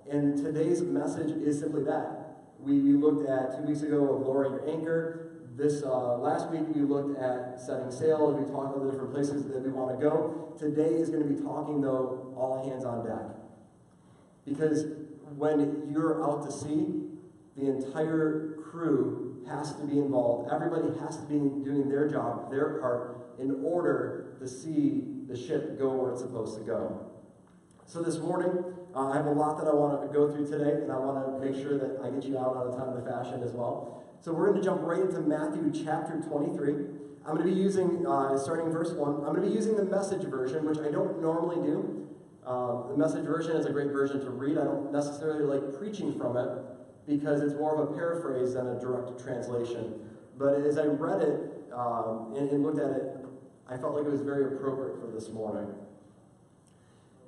And today's message is simply that. We looked at 2 weeks ago of lowering your anchor. This last week we looked at setting sail, and we talked about the different places that we want to go. Today is going to be talking, though, all hands on deck. Because when you're out to sea, the entire crew has to be involved. Everybody has to be doing their job, their part, in order to see the ship go where it's supposed to go. So this morning, I have a lot that I want to go through today, and I want to make sure that I get you out on a timely fashion as well. So we're going to jump right into Matthew chapter 23. I'm going to be using, starting verse 1, I'm going to be using the Message version, which I don't normally do. The Message version is a great version to read. I don't necessarily like preaching from it because it's more of a paraphrase than a direct translation. But as I read it and looked at it, I felt like it was very appropriate for this morning.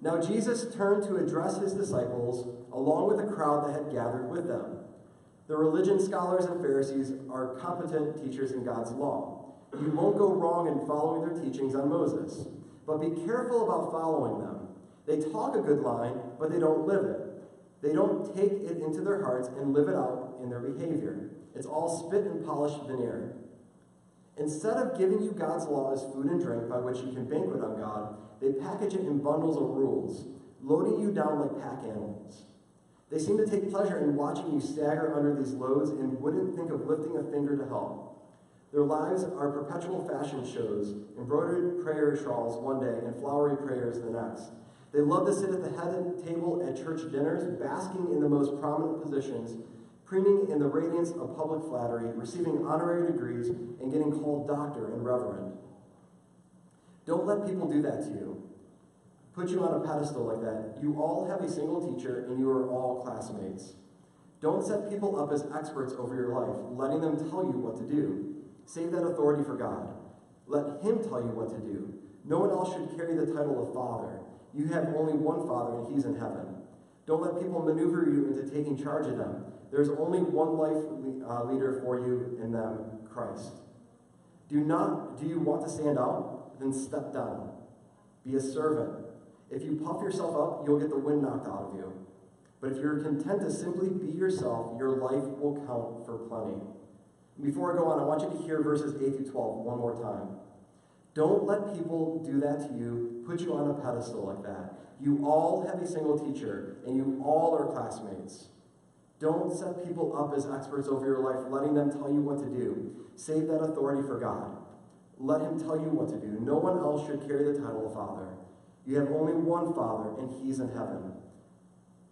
Now Jesus turned to address his disciples along with a crowd that had gathered with them. The religion scholars and Pharisees are competent teachers in God's law. You won't go wrong in following their teachings on Moses, but be careful about following them. They talk a good line, but they don't live it. They don't take it into their hearts and live it out in their behavior. It's all spit and polished veneer. Instead of giving you God's law as food and drink by which you can banquet on God, they package it in bundles of rules, loading you down like pack animals. They seem to take pleasure in watching you stagger under these loads and wouldn't think of lifting a finger to help. Their lives are perpetual fashion shows, embroidered prayer shawls one day and flowery prayers the next. They love to sit at the head table at church dinners, basking in the most prominent positions, preening in the radiance of public flattery, receiving honorary degrees, and getting called doctor and reverend. Don't let people do that to you. Put you on a pedestal like that. You all have a single teacher, and you are all classmates. Don't set people up as experts over your life, letting them tell you what to do. Save that authority for God. Let him tell you what to do. No one else should carry the title of Father. You have only one Father, and he's in heaven. Don't let people maneuver you into taking charge of them. There's only one life leader for you in them, Christ. Do you want to stand out? Then step down. Be a servant. If you puff yourself up, you'll get the wind knocked out of you. But if you're content to simply be yourself, your life will count for plenty. Before I go on, I want you to hear verses 8 through 12 one more time. Don't let people do that to you, put you on a pedestal like that. You all have a single teacher, and you all are classmates. Don't set people up as experts over your life, letting them tell you what to do. Save that authority for God. Let him tell you what to do. No one else should carry the title of Father. You have only one Father, and he's in heaven.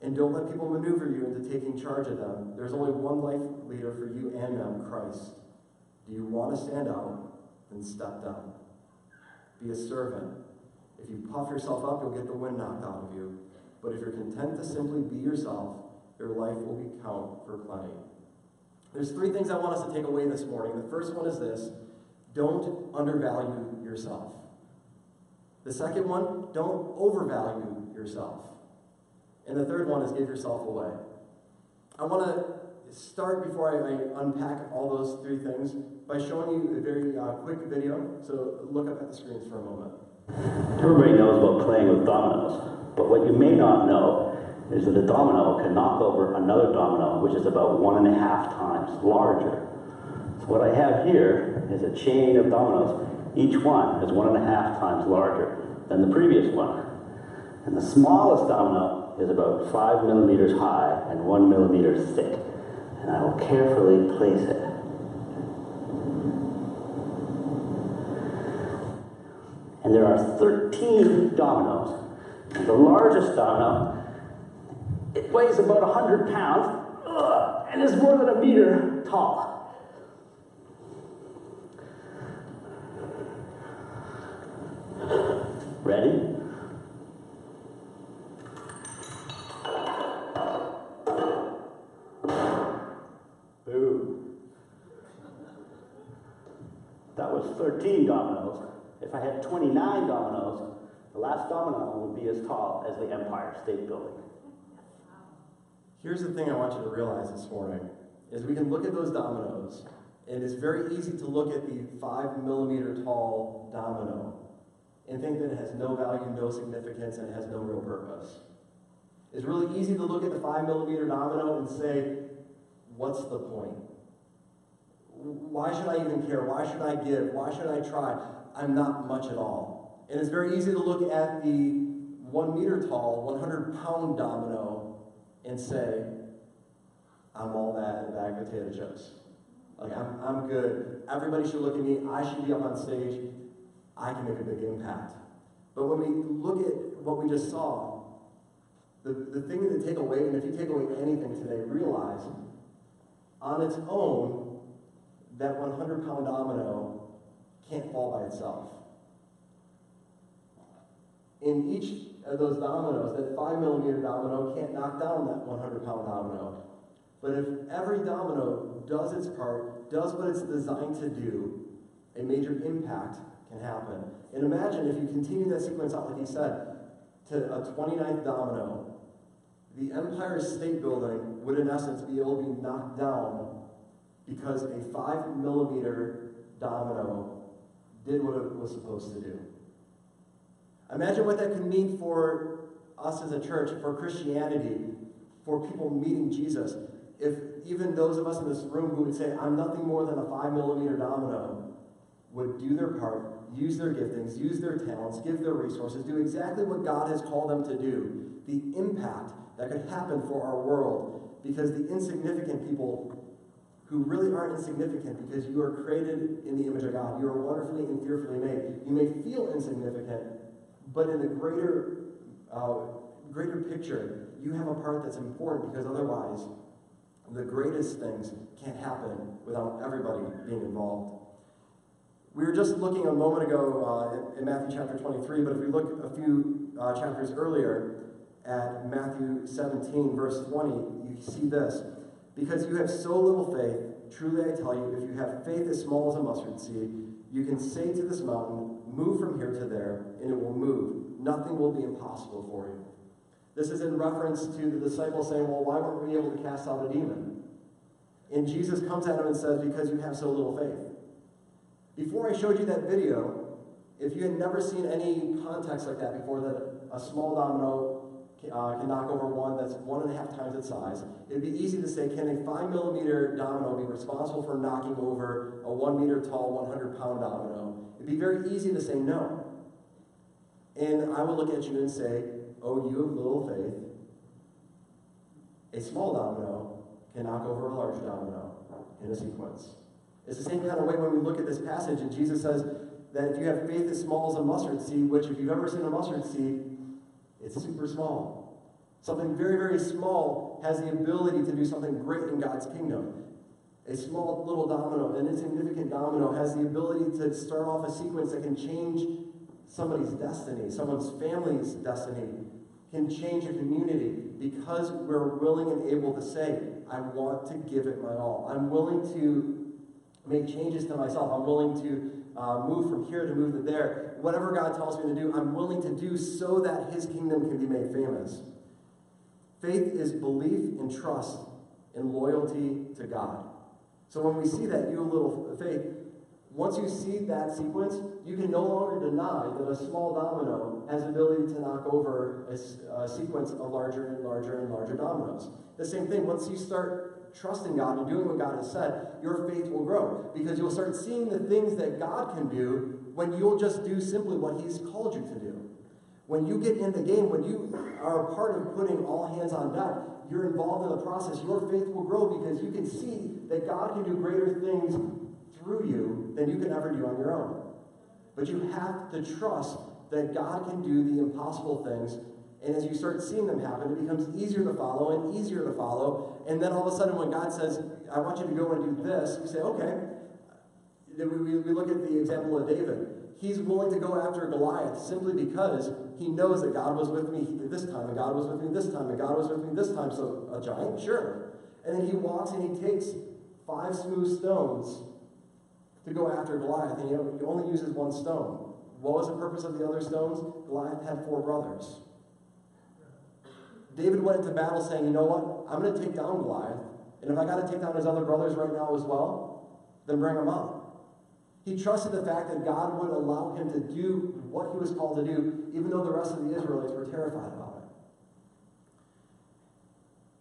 And don't let people maneuver you into taking charge of them. There's only one life leader for you and them, Christ. Do you want to stand out? Then step down. Be a servant. If you puff yourself up, you'll get the wind knocked out of you. But if you're content to simply be yourself, your life will count for plenty. There's 3 things I want us to take away this morning. The first one is this: don't undervalue yourself. The second one, don't overvalue yourself. And the third one is give yourself away. I want to start, before I unpack all those 3 things, by showing you a very quick video. So look up at the screens for a moment. Everybody knows about playing with dominoes, but what you may not know is that a domino can knock over another domino, which is about 1.5 times larger. So what I have here is a chain of dominoes. Each one is 1.5 times larger than the previous one. And the smallest domino is about 5 millimeters high and 1 millimeter thick. And I will carefully place it. And there are 13 dominoes. And the largest domino, it weighs about 100 pounds and is more than 1 meter tall. Ready? Boom. That was 13 dominoes. If I had 29 dominoes, the last domino would be as tall as the Empire State Building. Here's the thing I want you to realize this morning, is we can look at those dominoes, and it's very easy to look at the 5 millimeter tall domino and think that it has no value, no significance, and it has no real purpose. It's really easy to look at the 5mm domino and say, what's the point? Why should I even care? Why should I give? Why should I try? I'm not much at all. And it's very easy to look at the 1 meter tall, 100-pound domino and say, I'm all that in a bag of potato chips. Like, I'm good. Everybody should look at me. I should be up on stage. I can make a big impact. But when we look at what we just saw, the thing to take away, and if you take away anything today, realize on its own, that 100-pound domino can't fall by itself. In each of those dominoes, that 5mm domino can't knock down that 100-pound domino. But if every domino does its part, does what it's designed to do, a major impact can happen. And imagine if you continue that sequence out, like he said, to a 29th domino, the Empire State Building would in essence be able to be knocked down because a 5mm domino did what it was supposed to do. Imagine what that could mean for us as a church, for Christianity, for people meeting Jesus. If even those of us in this room who would say, I'm nothing more than a 5mm domino, would do their part, use their giftings, use their talents, give their resources, do exactly what God has called them to do, the impact that could happen for our world, because the insignificant people who really aren't insignificant because you are created in the image of God, you are wonderfully and fearfully made. You may feel insignificant, but in the greater picture, you have a part that's important, because otherwise, the greatest things can't happen without everybody being involved. We were just looking a moment ago in Matthew chapter 23, but if we look a few chapters earlier at Matthew 17, verse 20, you see this. Because you have so little faith, truly I tell you, if you have faith as small as a mustard seed, you can say to this mountain, move from here to there, and it will move. Nothing will be impossible for you. This is in reference to the disciples saying, well, why weren't we able to cast out a demon? And Jesus comes at them and says, because you have so little faith. Before I showed you that video, if you had never seen any context like that before, that a small domino can knock over one that's 1.5 times its size, it'd be easy to say, can a 5mm domino be responsible for knocking over a 1 meter tall, 100-pound domino? It'd be very easy to say no. And I would look at you and say, oh, you have little faith. A small domino can knock over a large domino in a sequence. It's the same kind of way when we look at this passage, and Jesus says that if you have faith as small as a mustard seed, which if you've ever seen a mustard seed, it's super small. Something very, very small has the ability to do something great in God's kingdom. A small little domino, an insignificant domino, has the ability to start off a sequence that can change somebody's destiny, someone's family's destiny, can change a community, because we're willing and able to say, I want to give it my all. I'm willing to make changes to myself. I'm willing to move from here to move to there. Whatever God tells me to do, I'm willing to do so that his kingdom can be made famous. Faith is belief and trust and loyalty to God. So when we see that, you have little faith, once you see that sequence, you can no longer deny that a small domino has the ability to knock over a sequence of larger and larger and larger dominoes. The same thing, once you start trusting God and doing what God has said, your faith will grow, because you'll start seeing the things that God can do when you'll just do simply what he's called you to do. When you get in the game, when you are a part of putting all hands on deck, you're involved in the process, your faith will grow, because you can see that God can do greater things through you than you can ever do on your own. But you have to trust that God can do the impossible things, and as you start seeing them happen, it becomes easier to follow and easier to follow, and then all of a sudden when God says, I want you to go and do this, you say, okay. We look at the example of David. He's willing to go after Goliath simply because he knows that God was with me this time, and God was with me this time, and God was with me this time. So a giant? Sure. And then he walks and he takes 5 smooth stones to go after Goliath, and he only uses 1 stone. What was the purpose of the other stones? Goliath had 4 brothers. David went into battle saying, you know what? I'm going to take down Goliath, and if I got to take down his other brothers right now as well, then bring them on. He trusted the fact that God would allow him to do what he was called to do, even though the rest of the Israelites were terrified about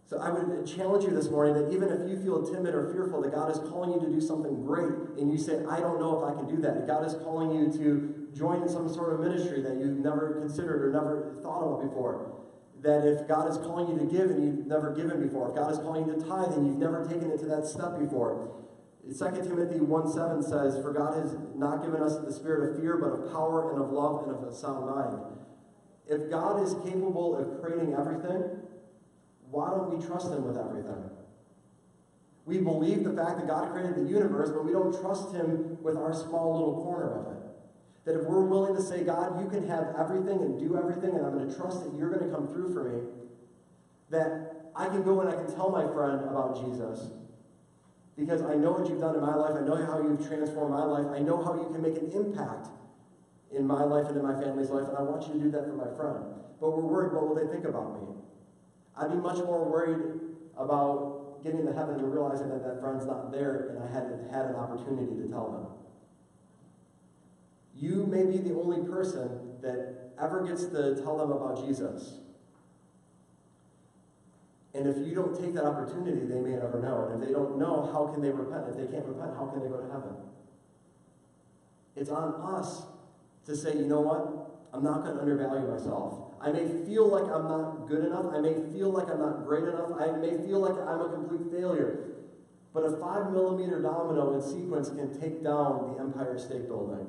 So I would challenge you this morning that even if you feel timid or fearful, that God is calling you to do something great, and you say, I don't know if I can do that. That God is calling you to join in some sort of ministry that you've never considered or never thought about before. That if God is calling you to give and you've never given before, if God is calling you to tithe and you've never taken it to that step before. 2 Timothy 1:7 says, for God has not given us the spirit of fear, but of power and of love and of a sound mind. If God is capable of creating everything, why don't we trust him with everything? We believe the fact that God created the universe, but we don't trust him with our small little corner of it. That if we're willing to say, God, you can have everything and do everything, and I'm going to trust that you're going to come through for me, that I can go and I can tell my friend about Jesus. Because I know what you've done in my life. I know how you've transformed my life. I know how you can make an impact in my life and in my family's life, and I want you to do that for my friend. But we're worried, what will they think about me? I'd be much more worried about getting to heaven and realizing that that friend's not there and I hadn't had an opportunity to tell them. You may be the only person that ever gets to tell them about Jesus. And if you don't take that opportunity, they may never know. And if they don't know, how can they repent? If they can't repent, how can they go to heaven? It's on us to say, you know what? I'm not going to undervalue myself. I may feel like I'm not good enough. I may feel like I'm not great enough. I may feel like I'm a complete failure. But a 5mm domino in sequence can take down the Empire State Building.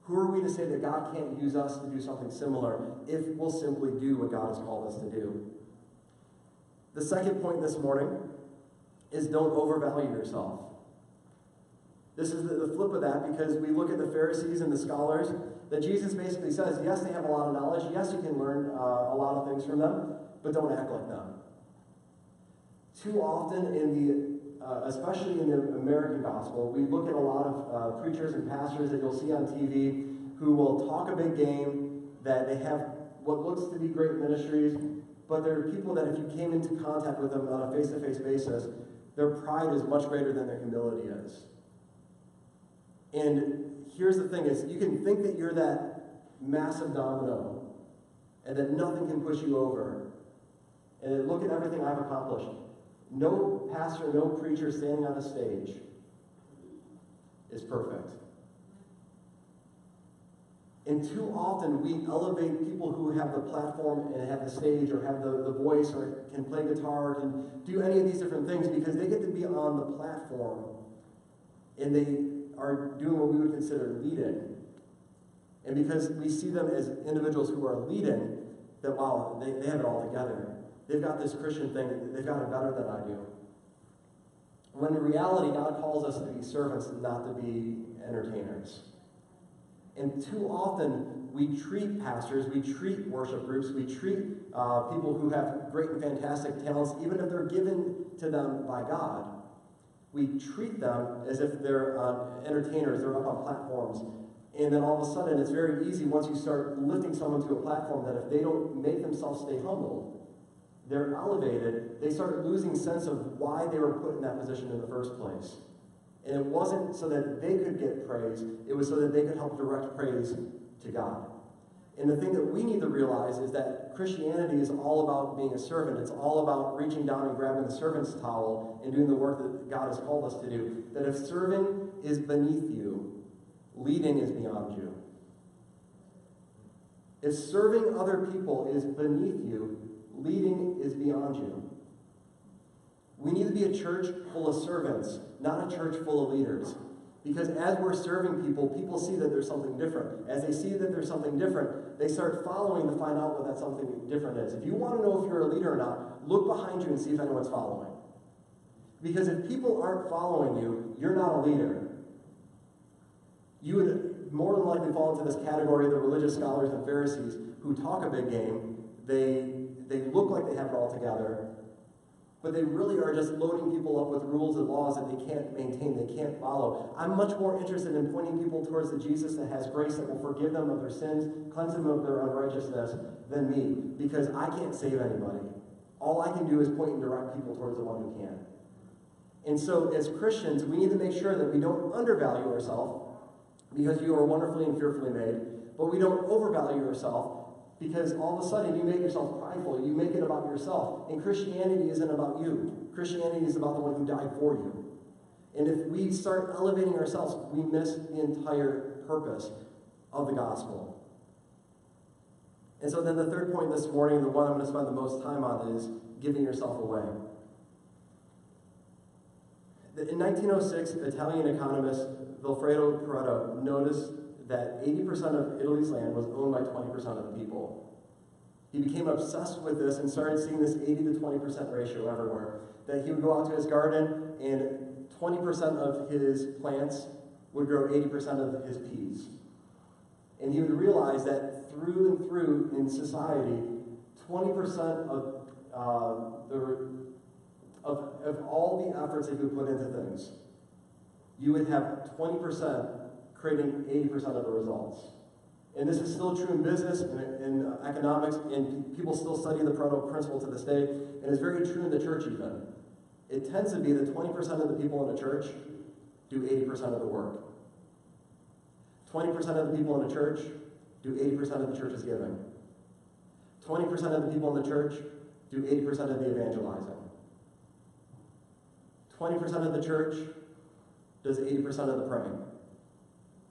Who are we to say that God can't use us to do something similar if we'll simply do what God has called us to do? The second point this morning is don't overvalue yourself. This is the flip of that, because we look at the Pharisees and the scholars, that Jesus basically says, yes, they have a lot of knowledge. Yes, you can learn a lot of things from them, but don't act like them. Too often especially in the American gospel, we look at a lot of preachers and pastors that you'll see on TV who will talk a big game, that they have what looks to be great ministries, but there are people that if you came into contact with them on a face-to-face basis, their pride is much greater than their humility is. And here's the thing is, you can think that you're that massive domino and that nothing can push you over. And then look at everything I've accomplished. No pastor, no preacher standing on the stage is perfect. And too often we elevate people who have the platform and have the stage or have the voice or can play guitar, can do any of these different things because they get to be on the platform and they are doing what we would consider leading. And because we see them as individuals who are leading, that wow, they have it all together. They've got this Christian thing, they've got it better than I do. When in reality, God calls us to be servants, not to be entertainers. And too often, we treat pastors, we treat worship groups, we treat people who have great and fantastic talents, even if they're given to them by God. We treat them as if they're entertainers, they're up on platforms. And then all of a sudden, it's very easy once you start lifting someone to a platform that if they don't make themselves stay humble, they're elevated, they start losing sense of why they were put in that position in the first place. And it wasn't so that they could get praise, it was so that they could help direct praise to God. And the thing that we need to realize is that Christianity is all about being a servant. It's all about reaching down and grabbing the servant's towel and doing the work that God has called us to do. That if serving is beneath you, leading is beyond you. If serving other people is beneath you, leading is beyond you. We need to be a church full of servants, not a church full of leaders. Because as we're serving people, people see that there's something different. As they see that there's something different, they start following to find out what that something different is. If you want to know if you're a leader or not, look behind you and see if anyone's following. Because if people aren't following you, you're not a leader. You would more than likely fall into this category of the religious scholars and Pharisees who talk a big game. They look like they have it all together, but they really are just loading people up with rules and laws that they can't maintain, they can't follow. I'm much more interested in pointing people towards the Jesus that has grace, that will forgive them of their sins, cleanse them of their unrighteousness, than me, because I can't save anybody. All I can do is point and direct people towards the one who can. And so as Christians, we need to make sure that we don't undervalue ourselves, because you are wonderfully and fearfully made, but we don't overvalue ourselves, Because all of a sudden you make yourself prideful. You make it about yourself. And Christianity isn't about you. Christianity is about the one who died for you. And if we start elevating ourselves, we miss the entire purpose of the gospel. And so then the third point this morning, the one I'm going to spend the most time on, is giving yourself away. In 1906, Italian economist Vilfredo Pareto noticed that 80% of Italy's land was owned by 20% of the people. He became obsessed with this and started seeing this 80 to 20% ratio everywhere. That he would go out to his garden and 20% of his plants would grow 80% of his peas. And he would realize that through and through in society, 20% of all the efforts that you would put into things, you would have 20% creating 80% of the results. And this is still true in business and in economics, and people still study the Pareto principle to this day, and it's very true in the church even. It tends to be that 20% of the people in the church do 80% of the work. 20% of the people in the church do 80% of the church's giving. 20% of the people in the church do 80% of the evangelizing. 20% of the church does 80% of the praying.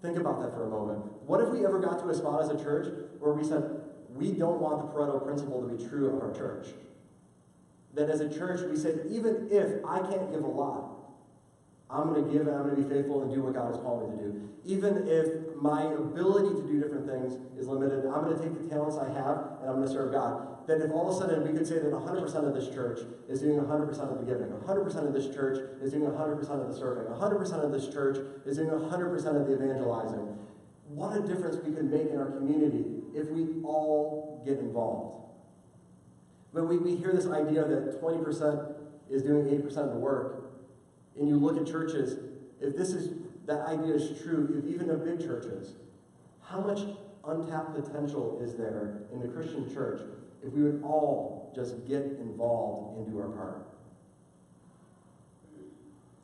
Think about that for a moment. What if we ever got to a spot as a church where we said, we don't want the Pareto principle to be true of our church? That as a church, we said, even if I can't give a lot, I'm going to give and I'm going to be faithful and do what God has called me to do. Even if my ability to do different things is limited, I'm going to take the talents I have and I'm going to serve God. That if all of a sudden we could say that 100% of this church is doing 100% of the giving, 100% of this church is doing 100% of the serving, 100% of this church is doing 100% of the evangelizing, what a difference we could make in our community if we all get involved. But we hear this idea that 20% is doing 80% of the work. And you look at churches, if that idea is true, if even of big churches, how much untapped potential is there in the Christian church if we would all just get involved and do our part?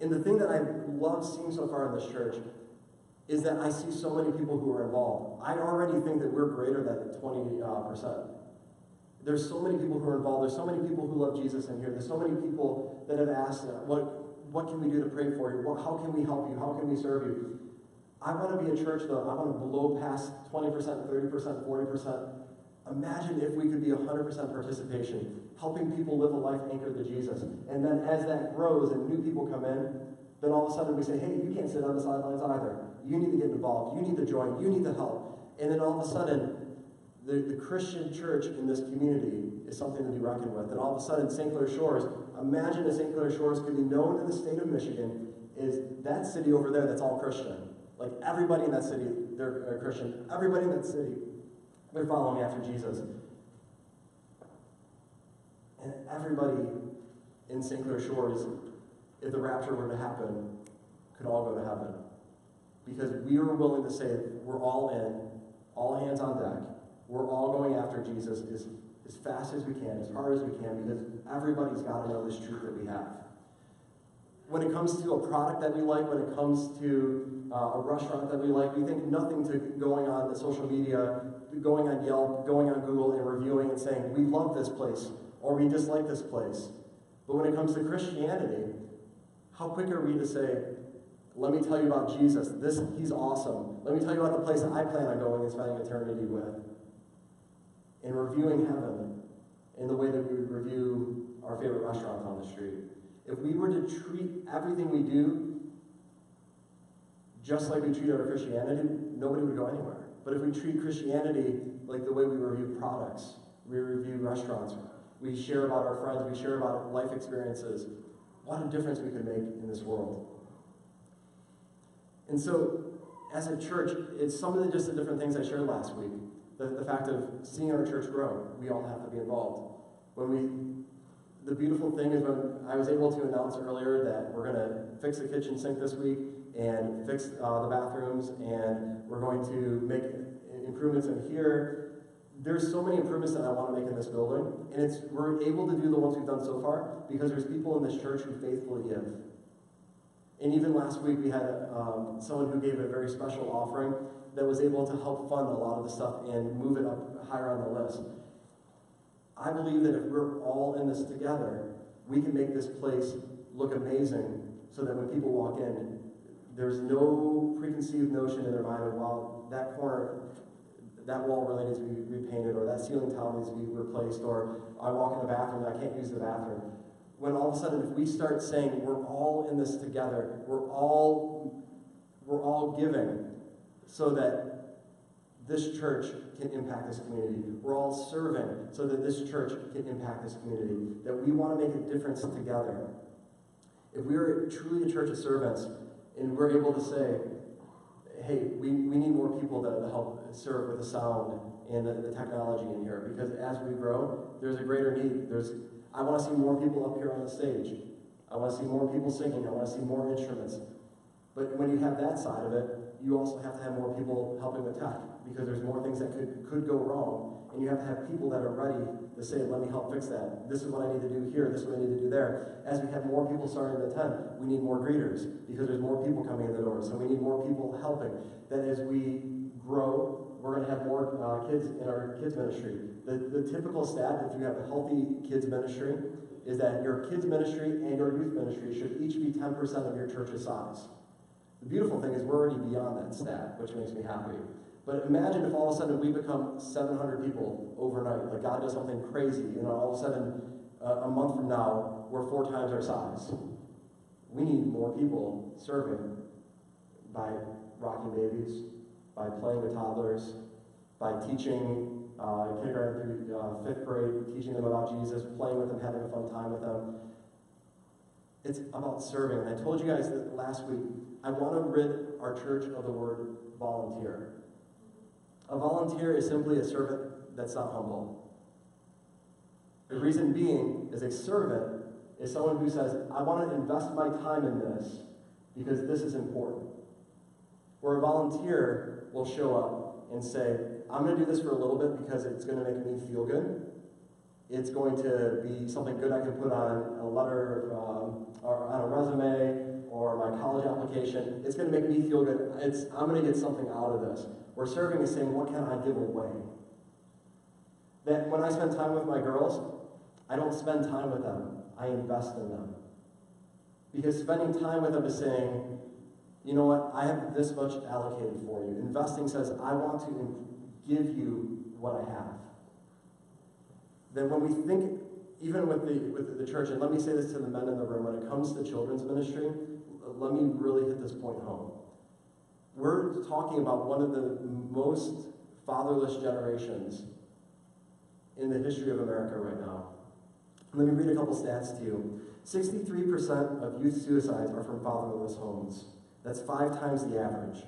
And the thing that I love seeing so far in this church is that I see so many people who are involved. I already think that we're greater than 20%. There's so many people who are involved. There's so many people who love Jesus in here. There's so many people that have asked, what can we do to pray for you? How can we help you? How can we serve you? I want to be a church, though. I want to blow past 20%, 30%, 40%. Imagine if we could be 100% participation, helping people live a life anchored to Jesus. And then as that grows and new people come in, then all of a sudden we say, hey, you can't sit on the sidelines either. You need to get involved. You need to join. You need to help. And then all of a sudden, the Christian church in this community is something to be reckoned with. And all of a sudden, St. Clair Shores, imagine if St. Clair Shores could be known in the state of Michigan is that city over there that's all Christian. Like everybody in that city, they're Christian. Everybody in that city, they're following after Jesus. And everybody in St. Clair Shores, if the rapture were to happen, could all go to heaven. Because we were willing to say, we're all in, all hands on deck. We're all going after Jesus as fast as we can, as hard as we can, because everybody's got to know this truth that we have. When it comes to a product that we like, when it comes to a restaurant that we like, we think nothing to going on the social media, going on Yelp, going on Google and reviewing and saying, we love this place, or we dislike this place. But when it comes to Christianity, how quick are we to say, let me tell you about Jesus, he's awesome. Let me tell you about the place that I plan on going and spending eternity with. And reviewing heaven in the way that we would review our favorite restaurants on the street. If we were to treat everything we do just like we treat our Christianity, nobody would go anywhere. But if we treat Christianity like the way we review products, we review restaurants, we share about our friends, we share about life experiences, what a difference we could make in this world. And so, as a church, it's some of just the different things I shared last week. The fact of seeing our church grow, we all have to be involved. The beautiful thing is when I was able to announce earlier that we're going to fix the kitchen sink this week and fix the bathrooms, and we're going to make improvements in here. There's so many improvements that I want to make in this building, and we're able to do the ones we've done so far because there's people in this church who faithfully give. And even last week, we had someone who gave a very special offering that was able to help fund a lot of the stuff and move it up higher on the list. I believe that if we're all in this together, we can make this place look amazing so that when people walk in, there's no preconceived notion in their mind of, wow, that corner, that wall really needs to be repainted, or that ceiling tile needs to be replaced, or I walk in the bathroom and I can't use the bathroom. When all of a sudden, if we start saying we're all in this together, we're all giving so that this church can impact this community. We're all serving so that this church can impact this community. That we want to make a difference together. If we are truly a church of servants, and we're able to say, hey, we need more people to help serve with the sound and the technology in here, because as we grow, there's a greater need. I want to see more people up here on the stage. I want to see more people singing. I want to see more instruments. But when you have that side of it, you also have to have more people helping with tech, because there's more things that could go wrong, and you have to have people that are ready to say, let me help fix that. This is what I need to do here, this is what I need to do there. As we have more people starting to attend, we need more greeters, because there's more people coming in the door, so we need more people helping. That as we grow, we're going to have more kids in our kids ministry. The typical stat, if you have a healthy kids ministry, is that your kids ministry and your youth ministry should each be 10% of your church's size. The beautiful thing is we're already beyond that stat, which makes me happy. But imagine if all of a sudden we become 700 people overnight, like God does something crazy, and all of a sudden, a month from now, we're 4 times our size. We need more people serving by rocking babies, by playing with toddlers, by teaching kindergarten through 5th grade, teaching them about Jesus, playing with them, having a fun time with them. It's about serving. And I told you guys that last week, I want to rid our church of the word volunteer. A volunteer is simply a servant that's not humble. The reason being is a servant is someone who says, I want to invest my time in this because this is important. Where a volunteer will show up and say, I'm going to do this for a little bit because it's going to make me feel good. It's going to be something good I can put on a letter or on a resume or my college application. It's going to make me feel good. I'm going to get something out of this. Where serving is saying, what can I give away? That when I spend time with my girls, I don't spend time with them. I invest in them. Because spending time with them is saying, you know what, I have this much allocated for you. Investing says, I want to give you what I have. Then when we think, even with the church, and let me say this to the men in the room, when it comes to children's ministry, let me really hit this point home. We're talking about one of the most fatherless generations in the history of America right now. Let me read a couple stats to you. 63% of youth suicides are from fatherless homes. That's 5 times the average.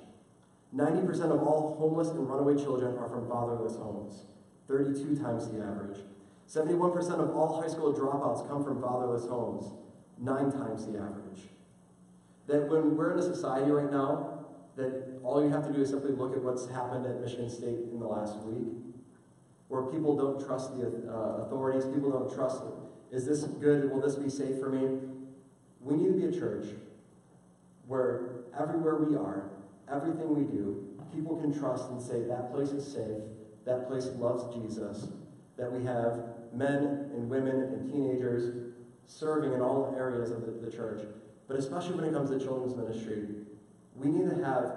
90% of all homeless and runaway children are from fatherless homes. 32 times the average. 71% of all high school dropouts come from fatherless homes. 9 times the average. That when we're in a society right now, that all you have to do is simply look at what's happened at Michigan State in the last week, where people don't trust the authorities, people don't trust, is this good, will this be safe for me? We need to be a church where everywhere we are, everything we do, people can trust and say, that place is safe, that place loves Jesus, that we have men and women and teenagers serving in all areas of the church. But especially when it comes to children's ministry, we need to have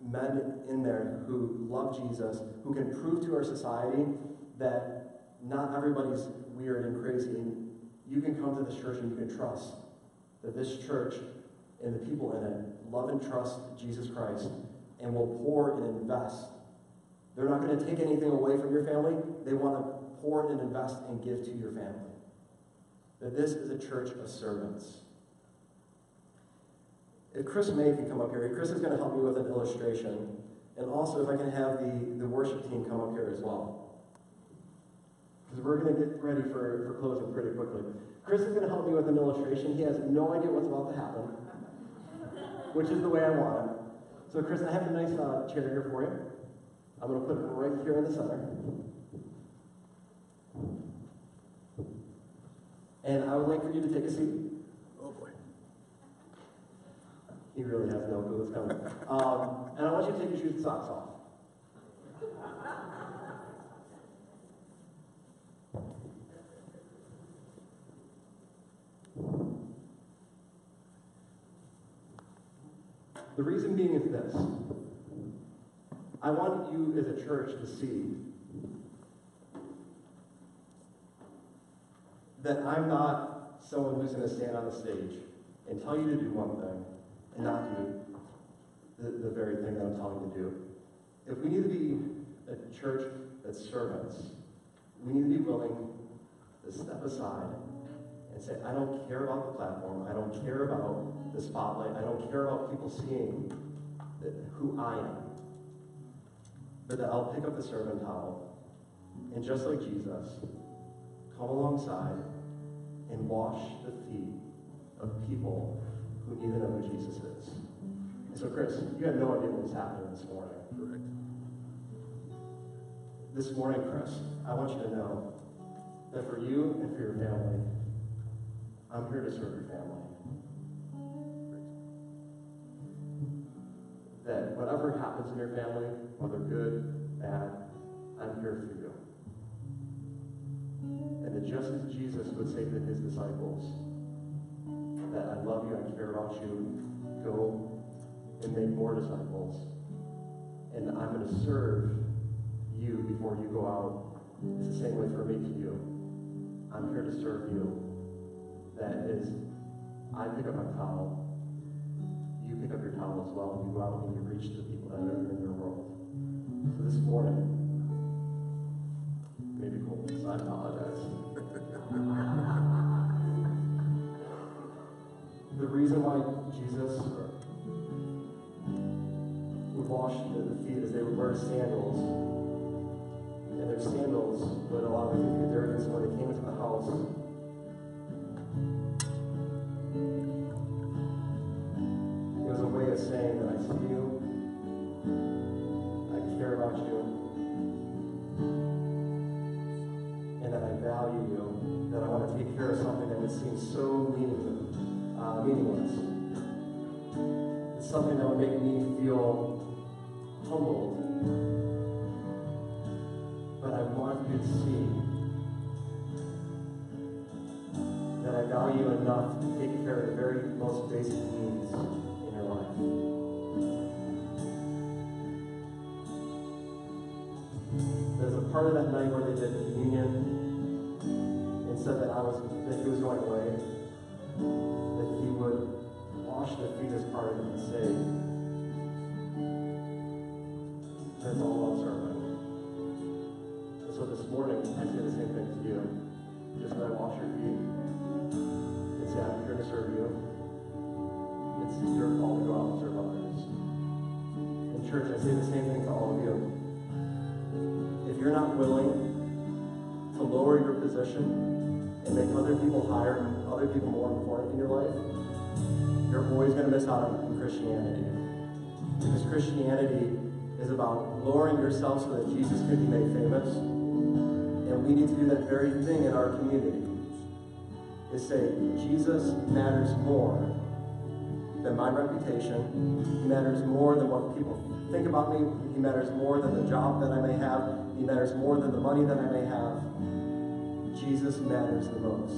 men in there who love Jesus, who can prove to our society that not everybody's weird and crazy, and you can come to this church and you can trust that this church and the people in it love and trust Jesus Christ and will pour and invest. They're not going to take anything away from your family. They want to pour and invest and give to your family. That this is a church of servants. If Chris May can come up here, Chris is going to help me with an illustration. And also if I can have the worship team come up here as well. Because we're going to get ready for closing pretty quickly. Chris is going to help me with an illustration. He has no idea what's about to happen, which is the way I want it. So Chris, I have a nice chair here for you. I'm going to put it right here in the center. And I would like for you to take a seat. Oh boy. He really has no clue what's coming. And I want you to take your shoes and socks off. The reason being is this. I want you as a church to see that I'm not someone who's going to stand on the stage and tell you to do one thing and not do the very thing that I'm telling you to do. If we need to be a church that's servants, we need to be willing to step aside and say, I don't care about the platform, I don't care about the spotlight, I don't care about people seeing who I am, but that I'll pick up the servant towel and just like Jesus, come alongside and wash the feet of people who need to know who Jesus is. And so, Chris, you have no idea what was happening this morning. Correct. This morning, Chris, I want you to know that for you and for your family, I'm here to serve your family. That whatever happens in your family, whether good, bad, I'm here for you. And that just as Jesus would say to his disciples, that I love you, I care about you, go and make more disciples. And I'm going to serve you before you go out. It's the same way for me to you. I'm here to serve you. That is, I pick up my towel, you pick up your towel as well, and you go out and you reach the people that are in your world. So this morning, maybe cold, so I apologize. The reason why Jesus would wash the feet is they would wear sandals, and their sandals would allow them to get dirty, so when they came into the house, it was a way of saying that I see you, I care about you, and that I value you, that I want to take care of something that would seem so meaningless. It's something that would make me feel humbled. But I want you to see that I value enough to take care of the very most basic needs in your life. There's a part of that night where they did communion and said that he was going away, that he would wash the feet as part of it and say, that's all about serving. And so this morning, I say the same thing to you. Just that I wash your feet and say, I'm here to serve you. It's your call to go out and serve others. In church, I say the same thing to all of you. If you're not willing to lower your position and make other people higher and other people more important in your life, you're always going to miss out on Christianity. Because Christianity is about lowering yourself so that Jesus can be made famous. And we need to do that very thing in our community. Is say, Jesus matters more than my reputation. He matters more than what people think about me. He matters more than the job that I may have. He matters more than the money that I may have. Jesus matters the most.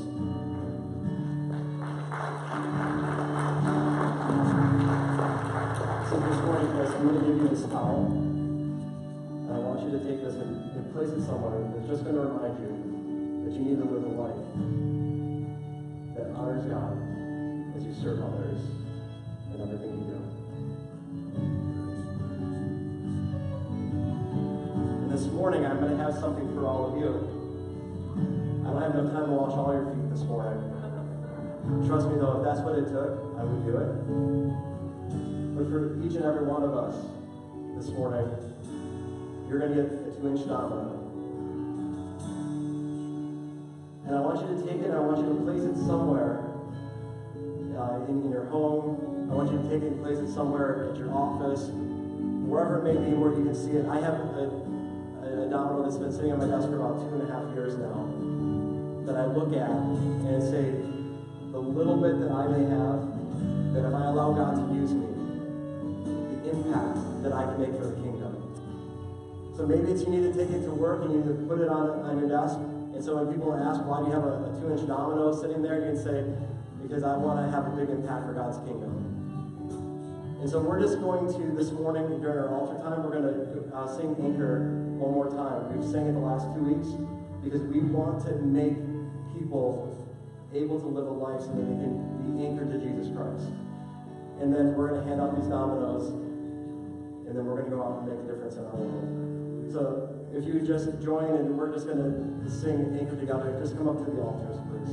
So this morning, Chris, I'm going to give you this towel. And I want you to take this and place it somewhere that's just going to remind you that you need to live a life that honors God as you serve others in everything you do. And this morning, I'm going to have something for all of you. I don't have enough time to wash all your feet this morning. Trust me, though, if that's what it took, I would do it. But for each and every one of us this morning, you're going to get a 2-inch domino. And I want you to take it and I want you to place it somewhere in your home. I want you to take it and place it somewhere at your office, wherever it may be where you can see it. I have a domino that's been sitting on my desk for about 2.5 years now that I look at and say, the little bit that I may have that if I allow God to use me, the impact that I can make for the kingdom. So maybe it's you need to take it to work and you need to put it on your desk. And so when people ask, why do you have a 2-inch domino sitting there, you can say, because I want to have a big impact for God's kingdom. And so we're just going to, this morning during our altar time, we're going to sing Anchor one more time. We've sang it the last 2 weeks because we want to make people able to live a life so that they can be anchored to Jesus Christ. And then we're going to hand out these dominoes, and then we're going to go out and make a difference in our world. So if you just join, and we're just going to sing Anchor together, just come up to the altars, please.